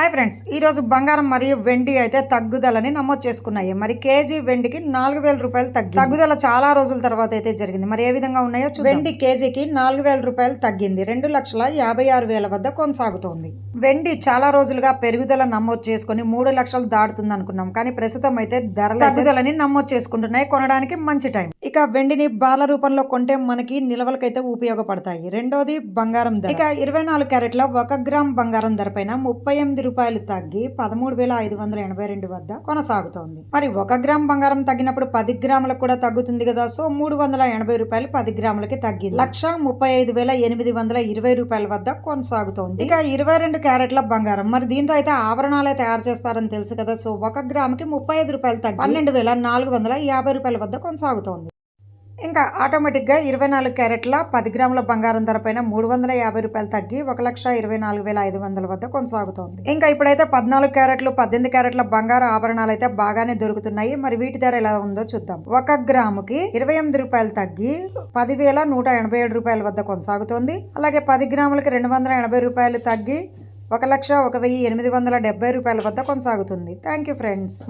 Hi friends, ఈరోజు బంగారం మరియు వెండి అయితే తగ్గుదలని నమోదు చేసుకున్నాయి. మరి కేజీ వెండికి 4,000 రూపాయలు తగ్గుదల చాలా రోజుల తర్వాత అయితే జరిగింది. మరి ఏ విధంగా ఉన్నాయో చూద్దాం. వెండి కేజీకి 4,000 రూపాయలు తగ్గింది. 2,56,000 వద్ద కొనసాగుతోంది. వెండి చాలా రోజులుగా పెరుగుదల నమోదు చేసుకుని 3 లక్షలు దాటుతుంది అనుకున్నాం. కానీ ప్రస్తుతం అయితే ధరల తగ్గుదలని నమోదు చేసుకుంటున్నాయి. కొనడానికి మంచి టైం. ఇక వెండిని బార్ల రూపంలో కొంటే మనకి నిల్వలకైతే ఉపయోగపడతాయి. రెండోది బంగారం ధర. ఇక 24 క్యారెట్ల 1 గ్రామ్ బంగారం ధర పైన 38 రూపాయలు తగ్గి 13,582 వద్ద కొనసాగుతోంది. మరి 1 గ్రామ్ బంగారం తగ్గినప్పుడు 10 గ్రాములకు కూడా తగ్గుతుంది కదా. సో 380 రూపాయలు 10 గ్రాములకి తగ్గింది. 1,35,820 రూపాయల వద్ద కొనసాగుతోంది. ఇక 22 క్యారెట్ల బంగారం. మరి దీంతో అయితే ఆభరణాలే తయారు చేస్తారని తెలుసు కదా. సో 1 గ్రాముకి 35 రూపాయలు తగ్గి 12,450 రూపాయల వద్ద కొనసాగుతోంది. ఇంకా ఆటోమేటిక్గా 24 క్యారెట్ల 10 గ్రాముల బంగారం ధర పైన 350 రూపాయలు తగ్గి 1,24,500 వద్ద కొనసాగుతోంది. ఇంకా ఇప్పుడైతే 14 క్యారెట్లు 18 క్యారెట్ల బంగారు ఆభరణాలు అయితే బాగానే దొరుకుతున్నాయి. మరి వీటి ధర ఎలా ఉందో చూద్దాం. 1 గ్రాముకి 28 రూపాయలు తగ్గి 10,187 రూపాయల వద్ద కొనసాగుతోంది. అలాగే 10 గ్రాములకి 280 రూపాయలు తగ్గి 1,01,870 రూపాయల వద్ద కొనసాగుతుంది. Thank you friends.